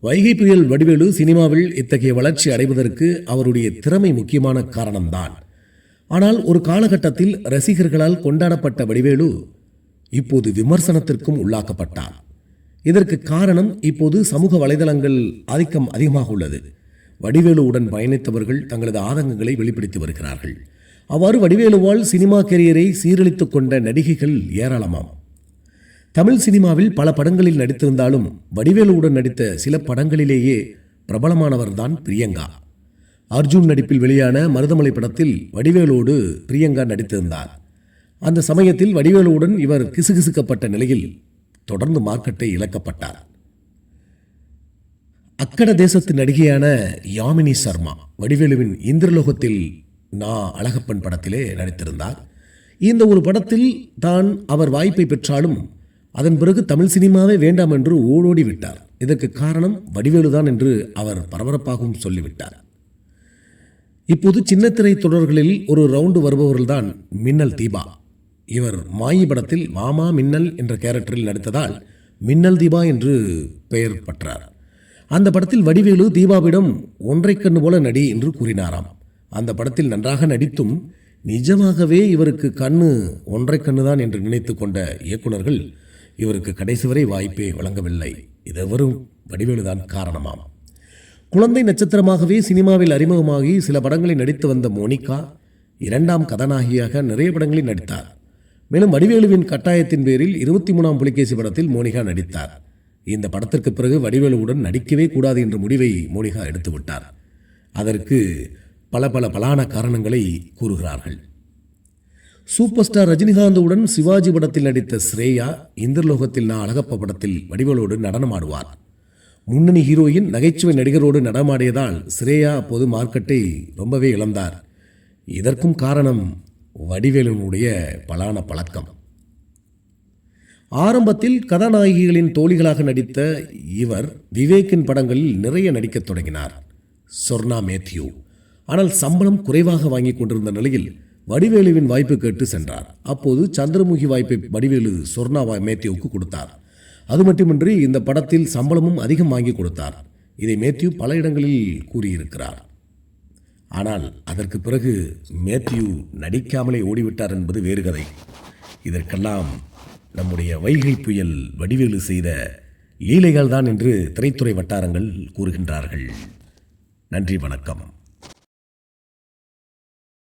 வைகை புயல் வடிவேலு சினிமாவில் இத்தகைய வளர்ச்சி அடைவதற்கு அவருடைய திறமை முக்கியமான காரணம்தான். ஆனால் ஒரு காலகட்டத்தில் ரசிகர்களால் கொண்டாடப்பட்ட வடிவேலு இப்போது விமர்சனத்திற்கும் உள்ளாக்கப்பட்டார். இதற்கு காரணம் இப்போது சமூக வலைதளங்கள் ஆதிக்கம் அதிகமாக உள்ளது. வடிவேலுவுடன் பயணித்தவர்கள் தங்களது ஆதங்கங்களை வெளிப்படுத்தி வருகிறார்கள். அவ்வாறு வடிவேலுவால் சினிமா கெரியரை சீரழித்துக் கொண்ட நடிகைகள் ஏராளமாம். தமிழ் சினிமாவில் பல படங்களில் நடித்திருந்தாலும் வடிவேலுவுடன் நடித்த சில படங்களிலேயே பிரபலமானவர்தான் பிரியங்கா. அர்ஜுன் நடிப்பில் வெளியான மருதமலை படத்தில் வடிவேலோடு பிரியங்கா நடித்திருந்தார். அந்த சமயத்தில் வடிவேலுவுடன் இவர் கிசுகிசுக்கப்பட்ட நிலையில் தொடர்ந்து மார்க்கெட்டை இழக்கப்பட்டார். அக்கட தேசத்து நடிகையான யாமினி சர்மா வடிவேலுவின் இந்திரலோகத்தில் நான் அழகப்பன் படத்திலே நடித்திருந்தார். இந்த ஒரு படத்தில் தான் அவர் வாய்ப்பை பெற்றாலும் அதன் பிறகு தமிழ் சினிமாவே வேண்டாம் என்று ஓடோடி விட்டார். இதற்கு காரணம் வடிவேலுதான் என்று அவர் பரபரப்பாகவும் சொல்லிவிட்டார். இப்போது சின்னத்திரை தொடர்களில் ஒரு ரவுண்டு வருபவர்கள்தான் மின்னல் தீபா. இவர் மாயி படத்தில் மாமா மின்னல் என்ற கேரக்டரில் நடித்ததால் மின்னல் தீபா என்று பெயர் பெற்றார். அந்த படத்தில் வடிவேலு தீபாவிடம் ஒன்றை கண்ணு போல நடி என்று கூறினாராம். அந்த படத்தில் நன்றாக நடித்தும் நிஜமாகவே இவருக்கு கண்ணு ஒன்றை கண்ணுதான் என்று நினைத்து கொண்ட இயக்குநர்கள் இவருக்கு கடைசி வரை வாய்ப்பே வழங்கவில்லை. இது வெறும் வடிவேலுதான் காரணமாம். குழந்தை நட்சத்திரமாகவே சினிமாவில் அறிமுகமாகி சில படங்களில் நடித்து வந்த மோனிகா இரண்டாம் கதாநாயகியாக நிறைய படங்களில் நடித்தார். மேலும் வடிவேலுவின் கட்டாயத்தின் பேரில் 23ஆம் புலிகேசி படத்தில் மோனிகா நடித்தார். இந்த படத்திற்கு பிறகு வடிவேலுவுடன் நடிக்கவே கூடாது என்ற முடிவை மோனிகா எடுத்துவிட்டார். அதற்கு பல காரணங்களை கூறுகிறார்கள். சூப்பர் ஸ்டார் ரஜினிகாந்துடன் சிவாஜி படத்தில் நடித்த ஸ்ரேயா இந்திரலோகத்தில் நான் அழகப்பா படத்தில் வடிவேலோடு நடனமாடுவார். முன்னணி ஹீரோயின் நகைச்சுவை நடிகரோடு நடனமாடியதால் ஸ்ரேயா அப்போது மார்க்கெட்டை ரொம்பவே இழந்தார். இதற்கும் காரணம் வடிவேலுனுடைய பழக்கம். ஆரம்பத்தில் கதாநாயகிகளின் தோழிகளாக நடித்த இவர் விவேக்கின் படங்களில் நிறைய நடிக்கத் தொடங்கினார். சொர்ணா மேத்யூ. ஆனால் சம்பளம் குறைவாக வாங்கி கொண்டிருந்த நிலையில் வடிவேலுவின் வாய்ப்பு கேட்டு சென்றார். அப்போது சந்திரமுகி வாய்ப்பை வடிவேலு சொர்ணா மேத்யூவுக்கு கொடுத்தார். அது மட்டுமின்றி இந்த படத்தில் சம்பளமும் அதிகம் வாங்கி கொடுத்தார். இதை மேத்யூ பல இடங்களில் கூறியிருக்கிறார். ஆனால் அதற்கு பிறகு மேத்யூ நடிக்காமலே ஓடிவிட்டார் என்பது வேறு கதை. இதற்கெல்லாம் நம்முடைய வைகை புயல் வடிவேலு செய்த லீலைகள் தான் என்று திரைத்துறை வட்டாரங்கள் கூறுகின்றார்கள். நன்றி, வணக்கம்.